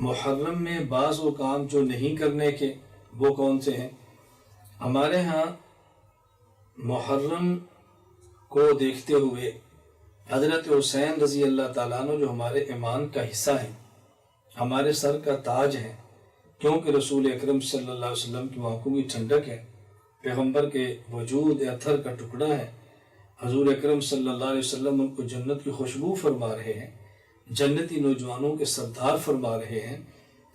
محرم میں بعض وہ کام جو نہیں کرنے کے وہ کون سے ہیں؟ ہمارے ہاں محرم کو دیکھتے ہوئے حضرت حسین رضی اللہ تعالیٰ عنہ جو ہمارے ایمان کا حصہ ہیں، ہمارے سر کا تاج ہیں، کیونکہ رسول اکرم صلی اللہ علیہ وسلم کی آنکھوں کی ٹھنڈک ہے، پیغمبر کے وجود اتھر کا ٹکڑا ہے، حضور اکرم صلی اللہ علیہ وسلم ان کو جنت کی خوشبو فرما رہے ہیں، جنتی نوجوانوں کے سردار فرما رہے ہیں،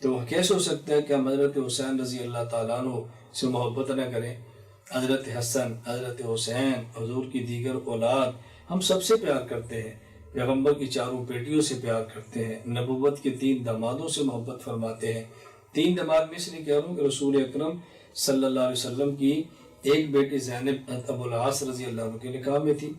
تو وہ کیسے ہو سکتا ہے کہ ہم حضرت حسین رضی اللہ تعالیٰ عنہ سے محبت نہ کریں؟ حضرت حسن، حضرت حسین، حضور کی دیگر اولاد، ہم سب سے پیار کرتے ہیں، پیغمبر کی چاروں بیٹیوں سے پیار کرتے ہیں، نبوت کے 3 دامادوں سے محبت فرماتے ہیں۔ 3 داماد میں اس لیے کہہ رہا ہوں کہ رسول اکرم صلی اللہ علیہ وسلم کی ایک بیٹی زینب ابو العاص رضی اللہ عنہ کے نکاح میں تھی،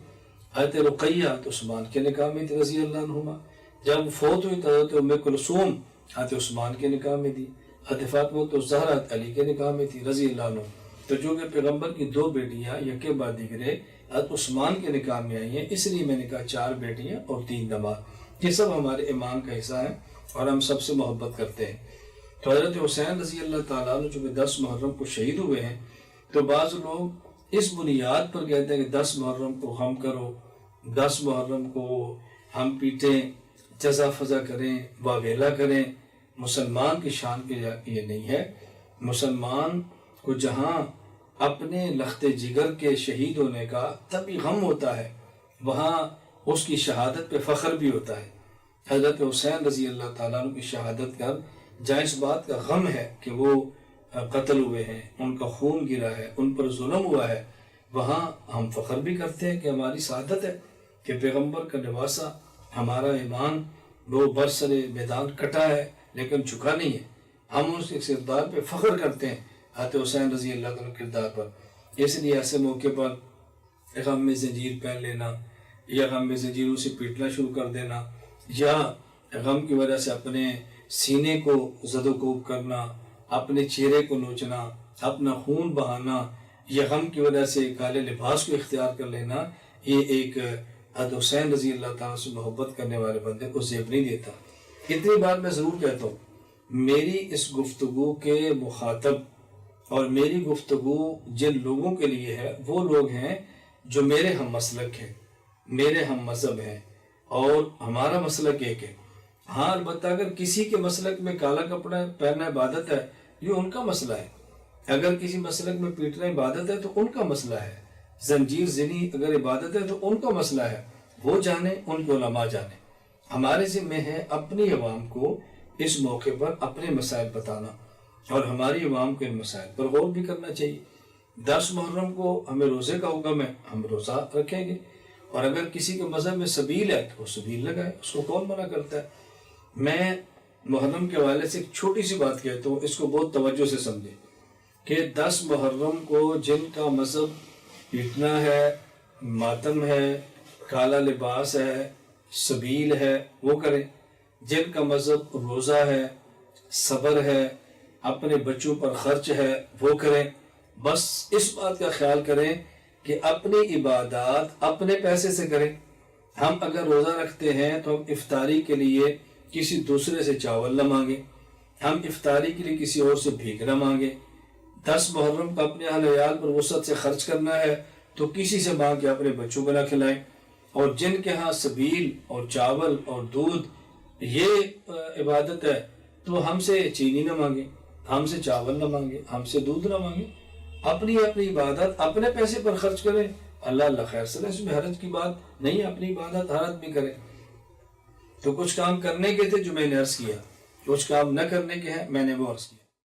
حضرت رقیہ عثمان کے نکاح میں تھی رضی اللہ عنہما، جب فوت ہوئی تو حضرت ام کلثوم حضرت عثمان کے نکاح میں تھی، حضرت فاطمہ تو زہرا علی کے نکاح میں تھی رضی اللہ عنہ۔ تو جو کہ پیغمبر کی 2 بیٹیاں یکے بعد دیگرے حضرت عثمان کے نکاح میں آئی ہیں، اس لیے میں نے کہا 4 بیٹیاں اور 3 داماد، یہ سب ہمارے ایمان کا حصہ ہیں اور ہم سب سے محبت کرتے ہیں۔ تو حضرت حسین رضی اللہ تعالیٰ عنہ جو کہ 10 محرم کو شہید ہوئے ہیں، تو بعض لوگ اس بنیاد پر کہتے ہیں کہ 10 محرم کو غم کرو، 10 محرم کو ہم پیٹیں، جزا فضا کریں، واویلا کریں۔ مسلمان کی شان کے یہ نہیں ہے۔ مسلمان کو جہاں اپنے لخت جگر کے شہید ہونے کا تبھی غم ہوتا ہے، وہاں اس کی شہادت پہ فخر بھی ہوتا ہے۔ حضرت حسین رضی اللہ تعالیٰ عنہ کی شہادت کا جہاں اس بات کا غم ہے کہ وہ قتل ہوئے ہیں، ان کا خون گرا ہے، ان پر ظلم ہوا ہے، وہاں ہم فخر بھی کرتے ہیں کہ ہماری سعادت ہے کہ پیغمبر کا نواسہ ہمارا ایمان وہ برسر میدان کٹا ہے لیکن جھکا نہیں ہے، ہم اس کے کردار پہ فخر کرتے ہیں، حضرت حسین رضی اللہ عنہ کردار پر۔ اس لیے ایسے موقع پر غم میں زنجیر پہن لینا یا غم میں زنجیروں سے پیٹنا شروع کر دینا یا غم کی وجہ سے اپنے سینے کو زد و کوب کرنا، اپنے چہرے کو نوچنا، اپنا خون بہانا یا غم کی وجہ سے کالے لباس کو اختیار کر لینا، یہ ایک حضرت حسین رضی اللہ تعالیٰ سے محبت کرنے والے بندے کو زیب نہیں دیتا۔ اتنی بات میں ضرور کہتا ہوں، میری اس گفتگو کے مخاطب اور میری گفتگو جن لوگوں کے لیے ہے وہ لوگ ہیں جو میرے ہم مسلک ہیں، میرے ہم مذہب ہیں اور ہمارا مسلک ایک ہے۔ ہاں البتہ اگر کسی کے مسلک میں کالا کپڑا پہننا عبادت ہے، یہ ان کا مسئلہ ہے۔ اگر کسی مسلک میں پیٹنا عبادت ہے تو ان کا مسئلہ ہے۔ زنجیر زنی اگر عبادت ہے تو ان کا مسئلہ ہے، وہ جانے، ان کے علماء جانے۔ ہمارے ذمہ ہے اپنی عوام کو اس موقع پر اپنے مسائل بتانا اور ہماری عوام کو ان مسائل پر غور بھی کرنا چاہیے۔ 10 محرم کو ہمیں روزے کا حکم ہے، ہم روزہ رکھیں گے، اور اگر کسی کے مذہب میں سبیل ہے تو وہ سبیل لگائے، اس کو کون منع کرتا ہے؟ میں محرم کے حوالے سے ایک چھوٹی سی بات کہتا ہوں، اس کو بہت توجہ سے سمجھیں کہ 10 محرم کو جن کا مذہب پیٹنا ہے، ماتم ہے، کالا لباس ہے، سبیل ہے، وہ کریں۔ جن کا مذہب روزہ ہے، صبر ہے، اپنے بچوں پر خرچ ہے، وہ کریں۔ بس اس بات کا خیال کریں کہ اپنی عبادات اپنے پیسے سے کریں۔ ہم اگر روزہ رکھتے ہیں تو ہم افطاری کے لیے کسی دوسرے سے چاول نہ مانگیں، ہم افطاری کے لیے کسی اور سے بھیک نہ مانگیں۔ 10 محرم کا اپنے اہل عیال پر وسعت سے خرچ کرنا ہے تو کسی سے مانگ کے اپنے بچوں کو نہ کھلائیں۔ اور جن کے ہاں سبیل اور چاول اور دودھ یہ عبادت ہے تو ہم سے چینی نہ مانگیں، ہم سے چاول نہ مانگیں، ہم سے دودھ نہ مانگیں، اپنی عبادت اپنے پیسے پر خرچ کریں۔ اللہ خیر سے، اس میں حرج کی بات نہیں، اپنی عبادت ہر آدمی کرے۔ تو کچھ کام کرنے کے تھے جو میں نے عرض کیا، کچھ کام نہ کرنے کے ہیں میں نے وہ عرض کیا۔